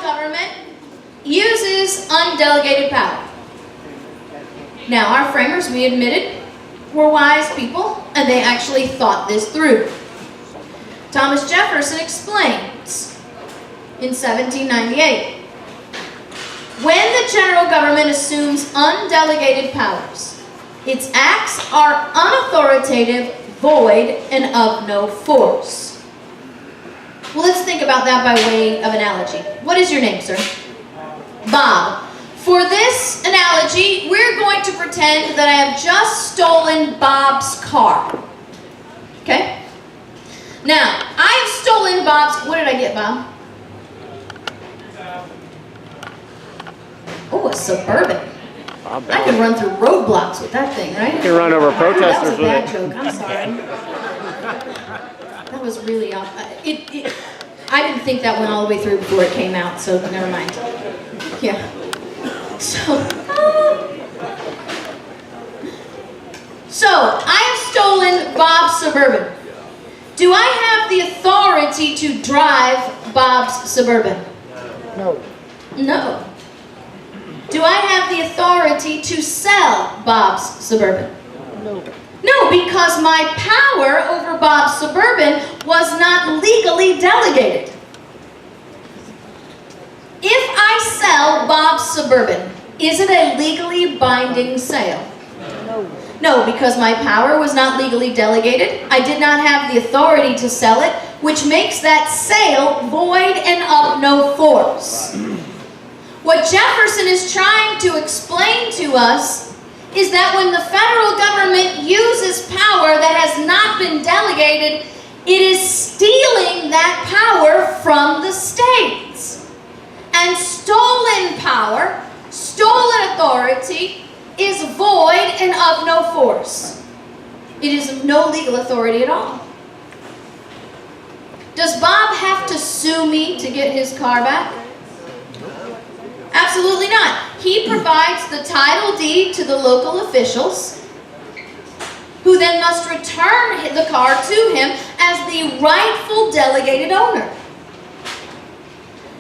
government uses undelegated power. Now, our framers, we admitted, were wise people, and they actually thought this through. Thomas Jefferson explains in 1798, when the general government assumes undelegated powers, its acts are unauthoritative, void, and of no force. Well, let's think about that by way of analogy. What is your name, sir? Bob. For this analogy, we're going to pretend that I have just stolen Bob's car. Okay? Now, I've stolen Bob's... What did I get, Bob? Oh, a Suburban. I can run through roadblocks with that thing, right? You can run over protesters with it. That was a bad joke. I'm sorry. That was really off. I didn't think that went all the way through before it came out, so never mind. Yeah. So I have stolen Bob's Suburban. Do I have the authority to drive Bob's Suburban? No. No. Do I have the authority to sell Bob's Suburban? No. No, because my power over Bob's Suburban was not legally delegated. If I sell Bob's Suburban, is it a legally binding sale? No. No, because my power was not legally delegated. I did not have the authority to sell it, which makes that sale void and of no force. What Jefferson is trying to explain to us is that when the federal government uses power that has not been delegated, it is stealing that power from the states. And stolen power, stolen authority, is void and of no force. It is of no legal authority at all. Does Bob have to sue me to get his car back? Absolutely not. He provides the title deed to the local officials, who then must return the car to him as the rightful delegated owner.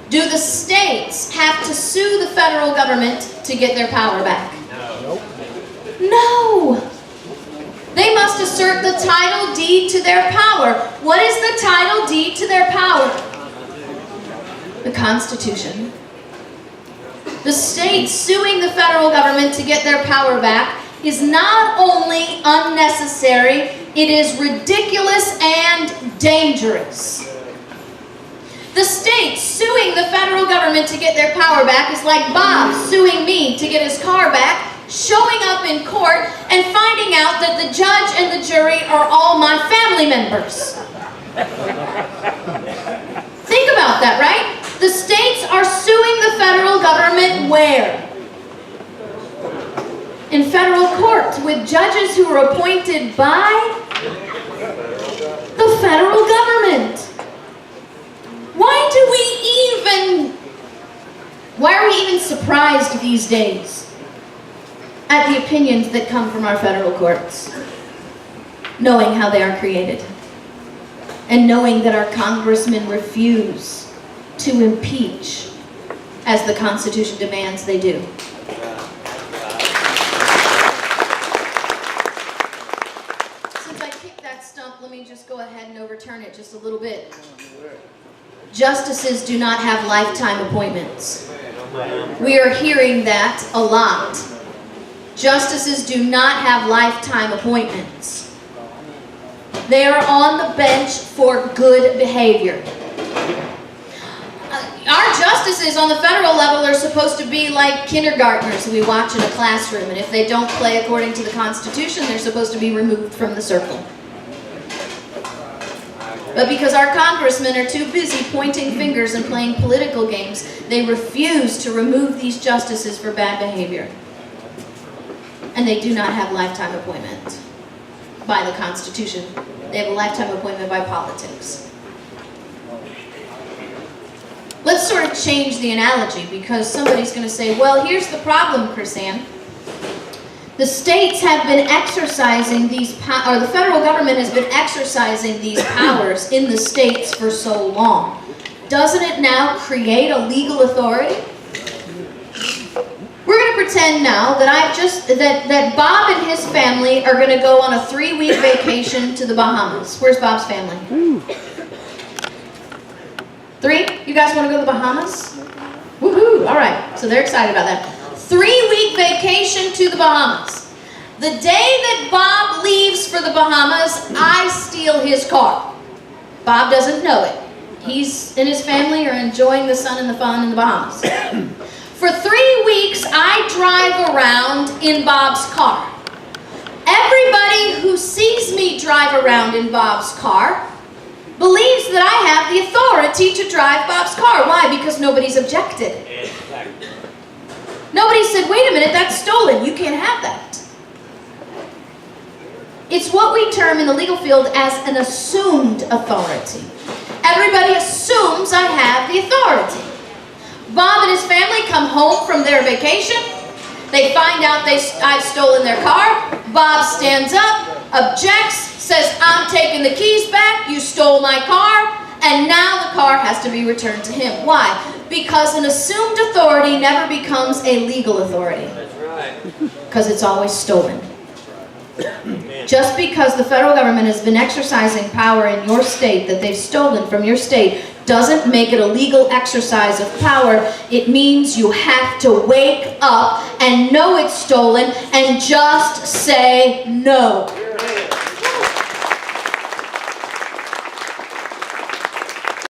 Do the states have to sue the federal government to get their power back? No. No. They must assert the title deed to their power. What is the title deed to their power? The Constitution. The states suing the federal government to get their power back is not only unnecessary, it is ridiculous and dangerous. The states suing the federal government to get their power back is like Bob suing me to get his car back, showing up in court and finding out that the judge and the jury are all my family members. Think about that, right? The states are suing the federal government where? In federal court with judges who are appointed by the federal government. Why are we even surprised these days at the opinions that come from our federal courts, knowing how they are created, and knowing that our congressmen refuse to impeach as the Constitution demands they do? Since I kicked that stump, let me just go ahead and overturn it just a little bit. Justices do not have lifetime appointments. We are hearing that a lot. Justices do not have lifetime appointments. They are on the bench for good behavior. Our justices on the federal level are supposed to be like kindergartners we watch in a classroom, and if they don't play according to the Constitution, they're supposed to be removed from the circle. But because our congressmen are too busy pointing fingers and playing political games, they refuse to remove these justices for bad behavior. And they do not have lifetime appointment by the Constitution. They have a lifetime appointment by politics. Let's sort of change the analogy, because somebody's going to say, well, here's the problem, KrisAnne. The states have been exercising these or the federal government has been exercising these powers in the states for so long. doesn't it now create a legal authority? We're going to pretend now that that Bob and his family are going to go on a 3-week vacation to the Bahamas. Where's Bob's family? 3? You guys want to go to the Bahamas? Woohoo! All right, so they're excited about that. 3-week vacation to the Bahamas. The day that Bob leaves for the Bahamas, I steal his car. Bob doesn't know it. He's and his family are enjoying the sun and the fun in the Bahamas. For 3 weeks, I drive around in Bob's car. Everybody who sees me drive around in Bob's car believes that I have the authority to drive Bob's car. Why? Because nobody's objected. Nobody said, wait a minute, that's stolen. You can't have that. It's what we term in the legal field as an assumed authority. Everybody assumes I have the authority. Bob and his family come home from their vacation. They find out I've stolen their car. Bob stands up, objects, says, I'm taking the keys back. You stole my car. And now the car has to be returned to him. Why? Because an assumed authority never becomes a legal authority. That's right. Because it's always stolen. Just because the federal government has been exercising power in your state that they've stolen from your state doesn't make it a legal exercise of power. It means you have to wake up and know it's stolen and just say no.